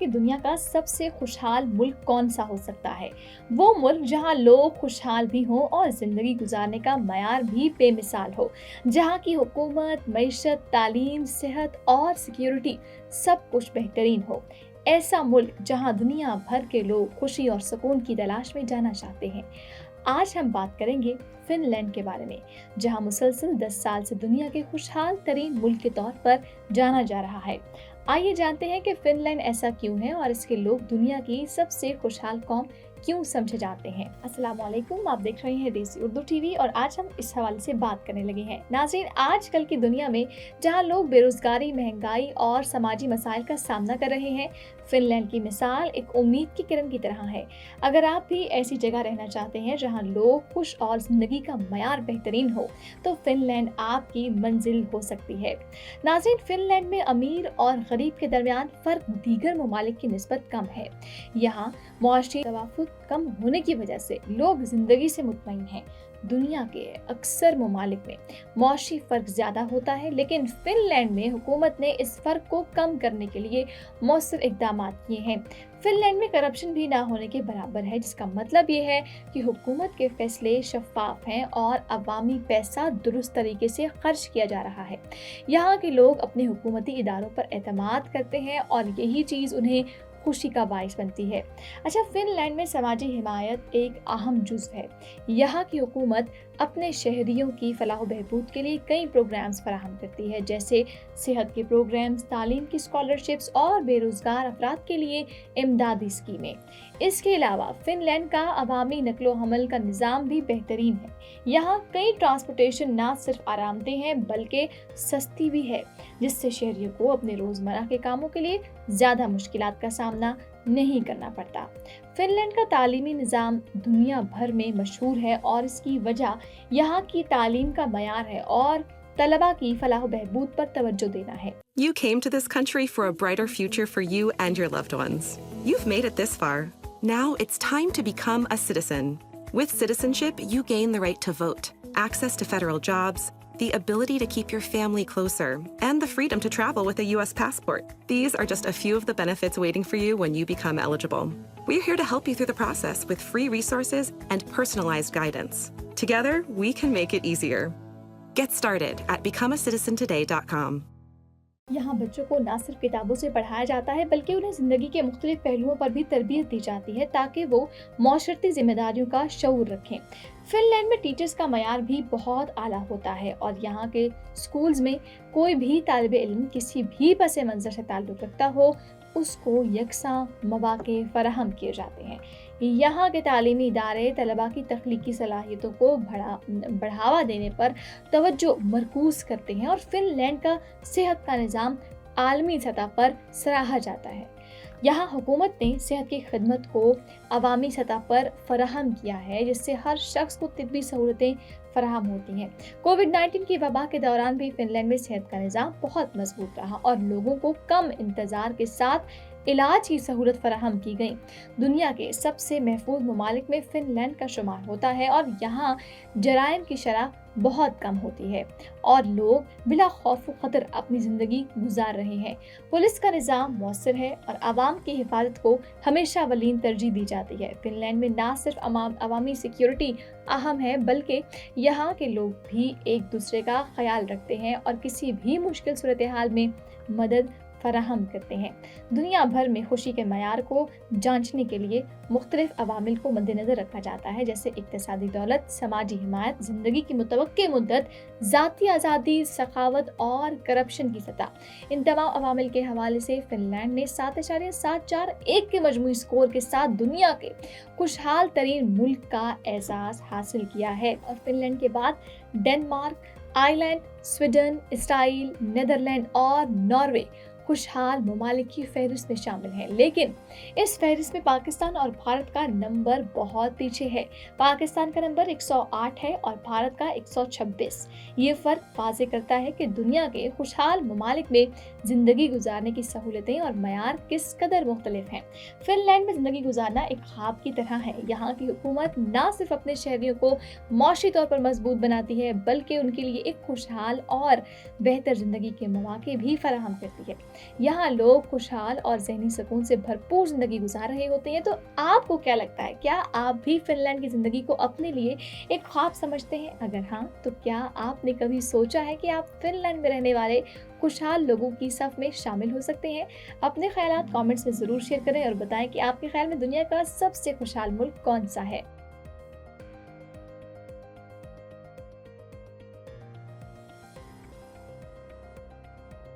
दुनिया का सबसे खुशहाल मुल्क कौन सा हो सकता है। वो मुल्क जहाँ लोग खुशहाल भी हों और जिंदगी गुजारने का मयार भी बेमिसाल हो, जहाँ की हुकूमत, मईशत, तालीम, सेहत और सिक्योरिटी सब कुछ बेहतरीन हो। ऐसा मुल्क जहाँ दुनिया भर के लोग खुशी और सुकून की तलाश में जाना चाहते हैं। आज हम बात करेंगे फिनलैंड के बारे में, जहां मुसलसल 10 साल से दुनिया के खुशहाल तरीन मुल्क के तौर पर जाना जा रहा है। आइए जानते हैं कि फिनलैंड ऐसा क्यों है और इसके लोग दुनिया की सबसे खुशहाल कौम क्यों समझे जाते हैं। अस्सलाम वालेकुम, आप देख रहे हैं देसी उर्दू टीवी और आज हम इस हवाले से बात करने लगे हैं। नाज़रीन, आजकल की दुनिया में जहां लोग बेरोजगारी, महंगाई और समाजी मसाइल का सामना कर रहे हैं, फिनलैंड की मिसाल एक उम्मीद की किरण की तरह है। अगर आप भी ऐसी जगह रहना चाहते हैं जहां लोग खुश और जिंदगी का मयार बेहतरीन हो, तो फिनलैंड आपकी मंजिल हो सकती है। नाज़रीन, फिनलैंड में अमीर और गरीब के दरमियान फ़र्क दीगर ममालिक की निस्बत कम है। यहाँ मुआशी तवाफुक कम होने की वजह से लोग जिंदगी से मुतमईन हैं। दुनिया के अक्सर ममालिक में मुआशी फ़र्क ज़्यादा होता है, लेकिन फिनलैंड में हुकूमत ने इस फ़र्क को कम करने के लिए मौसर इक़दाम किए हैं। फिनलैंड में करप्शन भी ना होने के बराबर है, जिसका मतलब ये है कि हुकूमत के फैसले शफाफ हैं और अवामी पैसा दुरुस्त तरीके से खर्च किया जा रहा है। यहाँ के लोग अपने हुकूमती इदारों पर एतमाद करते हैं और यही चीज़ उन्हें खुशी का बाइस बनती है। अच्छा, फिनलैंड में समाजी हिमायत एक अहम जुज़ है। यहाँ की हुकूमत अपने शहरियों की फलाह बहबूद के लिए कई प्रोग्राम्स फराहम करती है, जैसे सेहत के प्रोग्राम्स, तालीम की स्कॉलरशिप्स और बेरोज़गार अफराद के लिए इमदादी स्कीमें। इसके अलावा फिनलैंड का अवामी नकलो हमल का निज़ाम भी बेहतरीन है। यहाँ कई ट्रांसपोर्टेशन ना सिर्फ आरामदेह हैं बल्कि सस्ती भी है, जिससे शहरियों को अपने रोज़मर्रा के कामों के लिए ज़्यादा मुश्किलात का सामना नहीं करना पड़ता। फिनलैंड का तालीमी निज़ाम दुनिया भर में मशहूर है और इसकी वजह यहाँ की तालीम का मयार है और तलबा की फलाह बहबूद पर तवज्जो देना है। You came to this country for a brighter future for you and your loved ones. You've made it this far. Now it's time to become a citizen. With citizenship, you gain the right to vote, access to federal jobs, the ability to keep your family closer, and the freedom to travel with a U.S. passport. These are just a few of the benefits waiting for you when you become eligible. We're here to help you through the process with free resources and personalized guidance. Together, we can make it easier. Get started at becomeacitizentoday.com. यहाँ बच्चों को ना सिर्फ किताबों से पढ़ाया जाता है बल्कि उन्हें ज़िंदगी के मुख्तलिफ पहलुओं पर भी तरबियत दी जाती है, ताकि वो माशरती जिम्मेदारियों का शऊर रखें। फिनलैंड में टीचर्स का मयार भी बहुत आला होता है और यहाँ के स्कूल्स में कोई भी तालिब इल्म किसी भी पस मंज़र से ताल्लुक़ रखता हो, उसको यकसां मौक़े फराहम किए जाते हैं। यहाँ के तालीमी इदारे तलबा की तख्लीकी सलाहियतों को बढ़ावा देने पर तवज्जो मरकूज़ करते हैं और फिनलैंड का सेहत का निज़ाम आलमी सतह पर सराहा जाता है। यहाँ हुकूमत ने सेहत की खिदमत को अवामी सतह पर फराहम किया है, जिससे हर शख्स को तिब्बी सहूलतें फराहम होती हैं। कोविड-19 की वबा के दौरान भी फिनलैंड में सेहत का निज़ाम बहुत मजबूत रहा और लोगों को कम इंतज़ार के साथ इलाज की सहूलत फराहम की गई। दुनिया के सबसे महफूज ममालिक में फिनलैंड का शुमार होता है और यहाँ जराइम की शरह बहुत कम होती है और लोग बिला खौफ व खतर अपनी ज़िंदगी गुजार रहे हैं। पुलिस का निज़ाम मौसर है और आवाम की हिफाजत को हमेशा अवलीन तरजीह दी जाती है। फिनलैंड में ना सिर्फ अवामी सिक्योरिटी अहम है बल्कि यहाँ के लोग भी एक दूसरे का ख्याल रखते हैं और किसी भी मुश्किल सूरत हाल में मदद फराहम करते हैं। दुनिया भर में खुशी के मयार को जांचने के लिए मुख्तलिफ अवामिल को मद्देनज़र रखा जाता है, जैसे इक्तिसादी दौलत, समाजी हिमायत, ज़िंदगी की मुतवक्के मुद्दत, ज़ाती आज़ादी, सखावत और करप्शन की सतह। इन तमाम अवामिल के हवाले से फिनलैंड ने 7.741 के मजमूई स्कोर के साथ दुनिया के खुशहाल तरीन मुल्क का एजाज़ हासिल किया है और फिनलैंड के बाद Denmark, Ireland, Sweden, Israel, Netherland और नॉर्वे खुशहाल ममालिक की फहरिस्त में शामिल हैं। लेकिन इस फहरिस्त में पाकिस्तान और भारत का नंबर बहुत पीछे है। पाकिस्तान का नंबर 108 है और भारत का 126। ये फ़र्क वाज़े करता है कि दुनिया के खुशहाल ममालिक में ज़िंदगी गुजारने की सहूलतें और मयार किस कदर मुख्तलिफ हैं। फिनलैंड में ज़िंदगी गुजारना एक ख्वाब की तरह है। यहाँ की हुकूमत ना सिर्फ अपने शहरियों को माशी तौर पर मजबूत बनाती है बल्कि उनके लिए एक खुशहाल और बेहतर ज़िंदगी के मौके भी फराहम करती है। यहाँ लोग खुशहाल और ज़हनी सुकून से भरपूर ज़िंदगी गुज़ार रहे होते हैं। तो आपको क्या लगता है, क्या आप भी फ़िनलैंड की ज़िंदगी को अपने लिए एक ख्वाब समझते हैं? अगर हाँ, तो क्या आपने कभी सोचा है कि आप फ़िनलैंड में रहने वाले खुशहाल लोगों की सफ़ में शामिल हो सकते हैं? अपने ख़यालात कमेंट्स में ज़रूर शेयर करें और बताएँ कि आपके ख़्याल में दुनिया का सबसे खुशहाल मुल्क कौन-सा है?